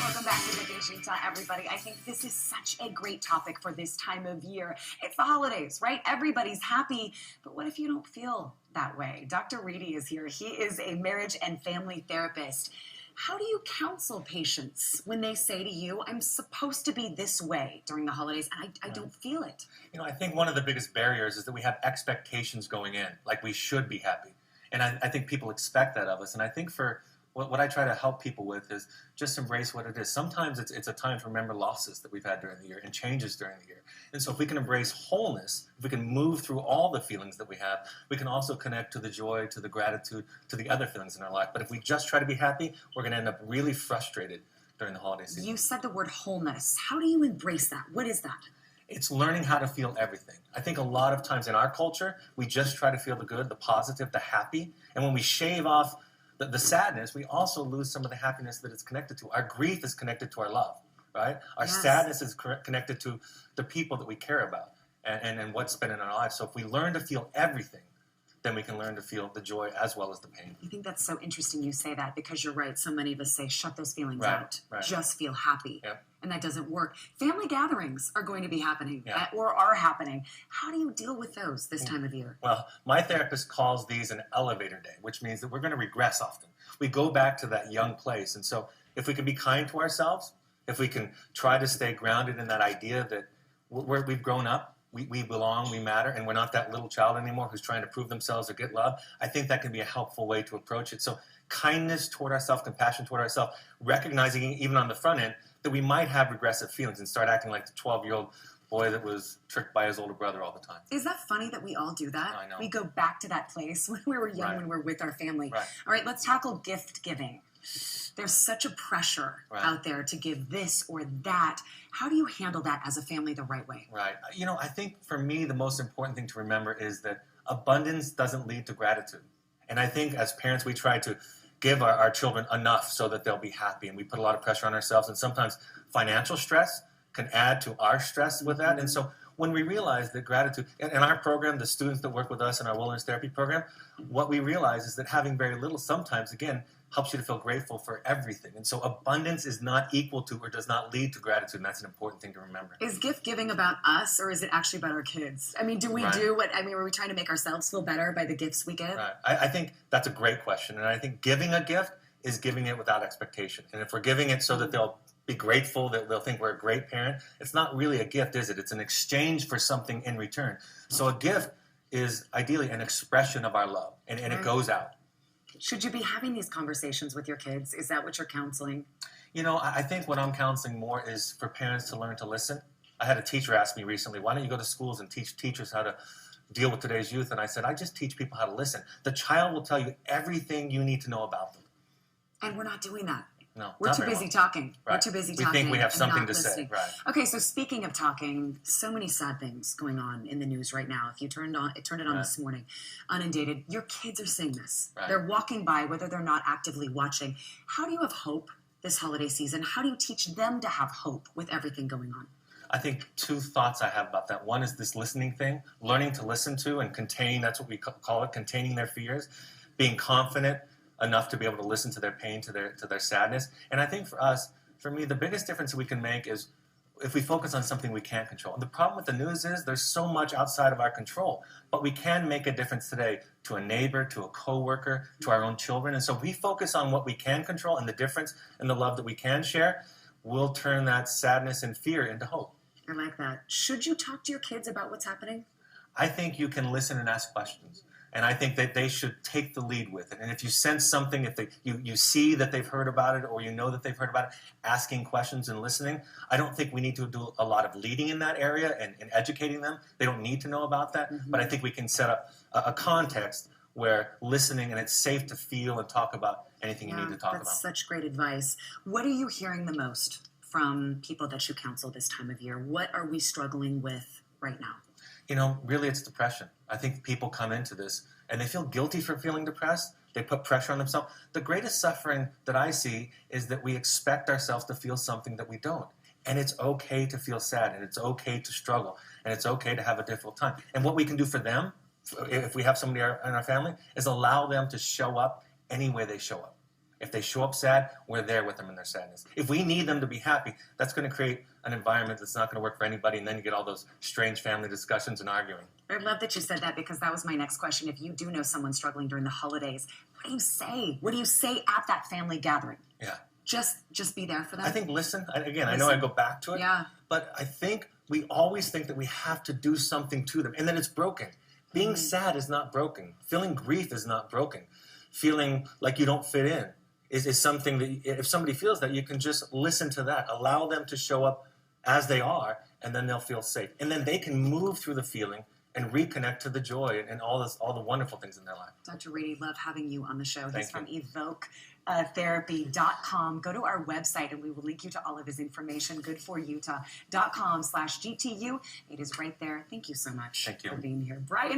Welcome back to Vacation Time, everybody. I think this is such a great topic for this time of year. It's the holidays, right? Everybody's happy, but what if you don't feel that way? Dr. Reedy is here. He is a marriage and family therapist. How do you counsel patients when they say to you, I'm supposed to be this way during the holidays, and I don't feel it? You know, I think one of the biggest barriers is that we have expectations going in, like we should be happy. And I think people expect that of us. And I think for what I try to help people with is just embrace what it is. Sometimes it's a time to remember losses that we've had during the year and changes during the year. And so if we can embrace wholeness, if we can move through all the feelings that we have, we can also connect to the joy, to the gratitude, to the other feelings in our life. But if we just try to be happy, we're going to end up really frustrated during the holiday season. You said the word wholeness. How do you embrace that? What is that? It's learning how to feel everything. I think a lot of times in our culture, we just try to feel the good, the positive, the happy. And when we shave off the sadness, we also lose some of the happiness that it's connected to. Our grief is connected to our love, right? Our sadness is connected to the people that we care about and what's been in our lives. So if we learn to feel everything, then we can learn to feel the joy as well as the pain. I think that's so interesting you say that, because you're right. So many of us say, shut those feelings out. Right. Just feel happy. Yep. And that doesn't work. Family gatherings are going to be happening or are happening. How do you deal with those this time of year? Well, my therapist calls these an elevator day, which means that we're going to regress often. We go back to that young place. And so if we can be kind to ourselves, if we can try to stay grounded in that idea that we've grown up, we belong, we matter, and we're not that little child anymore who's trying to prove themselves or get love, I think that can be a helpful way to approach it. So kindness toward ourselves, compassion toward ourselves, recognizing even on the front end that we might have regressive feelings and start acting like the 12-year-old boy that was tricked by his older brother all the time. Is that funny that we all do that? I know. We go back to that place when we were young, when we were with our family. Right. All right, let's tackle gift giving. There's such a pressure out there to give this or that. How do you handle that as a family the right way? Right. You know, I think for me, the most important thing to remember is that abundance doesn't lead to gratitude. And I think as parents, we try to give our children enough so that they'll be happy. And we put a lot of pressure on ourselves. And sometimes financial stress can add to our stress with that. And so when we realize that gratitude, in our program, the students that work with us in our wilderness therapy program, what we realize is that having very little sometimes, again, helps you to feel grateful for everything. And so abundance is not equal to or does not lead to gratitude. And that's an important thing to remember. Is gift giving about us, or is it actually about our kids? I mean, do we do what, are we trying to make ourselves feel better by the gifts we give? Right. I think that's a great question. And I think giving a gift is giving it without expectation. And if we're giving it so that they'll be grateful, that they'll think we're a great parent, it's not really a gift, is it? It's an exchange for something in return. So a gift is ideally an expression of our love, and it goes out. Should you be having these conversations with your kids? Is that what you're counseling? You know, I think what I'm counseling more is for parents to learn to listen. I had a teacher ask me recently, why don't you go to schools and teach teachers how to deal with today's youth? And I said, I just teach people how to listen. The child will tell you everything you need to know about them. And we're not doing that. No, we're too busy talking. Right. We're too busy we talking. We think we have something to listening. say. Right. Okay, so speaking of talking, so many sad things going on in the news right now. If you turned it on this morning, Inundated, your kids are seeing this. Right. They're walking by, whether they're not actively watching. How do you have hope this holiday season? How do you teach them to have hope with everything going on? I think two thoughts I have about that. One is this listening thing, learning to listen to and contain, that's what we call it, containing their fears, being confident enough to be able to listen to their pain, to their sadness. And I think for me, the biggest difference that we can make is if we focus on something we can't control. And the problem with the news is there's so much outside of our control, but we can make a difference today to a neighbor, to a coworker, to our own children. And so if we focus on what we can control and the difference and the love that we can share, we'll turn that sadness and fear into hope. I like that. Should you talk to your kids about what's happening? I think you can listen and ask questions. And I think that they should take the lead with it. And if you sense something, if you see that they've heard about it or you know that they've heard about it, asking questions and listening, I don't think we need to do a lot of leading in that area and educating them. They don't need to know about that. But I think we can set up a context where listening and it's safe to feel and talk about anything you need to talk about. That's such great advice. What are you hearing the most from people that you counsel this time of year? What are we struggling with right now? You know, really it's depression. I think people come into this and they feel guilty for feeling depressed. They put pressure on themselves. The greatest suffering that I see is that we expect ourselves to feel something that we don't. And it's okay to feel sad, and it's okay to struggle, and it's okay to have a difficult time. And what we can do for them, if we have somebody in our family, is allow them to show up any way they show up. If they show up sad, we're there with them in their sadness. If we need them to be happy, that's going to create an environment that's not going to work for anybody, and then you get all those strange family discussions and arguing. I love that you said that, because that was my next question. If you do know someone struggling during the holidays, what do you say? What do you say at that family gathering? Yeah. Just be there for them? I think listen. I know I go back to it, but I think we always think that we have to do something to them, and then it's broken. Being sad is not broken. Feeling grief is not broken. Feeling like you don't fit in is something that if somebody feels that, you can just listen to that. Allow them to show up as they are, and then they'll feel safe. And then they can move through the feeling and reconnect to the joy and all the wonderful things in their life. Dr. Reedy, love having you on the show. Thank He's from you. evoketherapy.com. Go to our website and we will link you to all of his information, goodforutah.com/GTU. It is right there. Thank you so much Thank you. for being here. Brian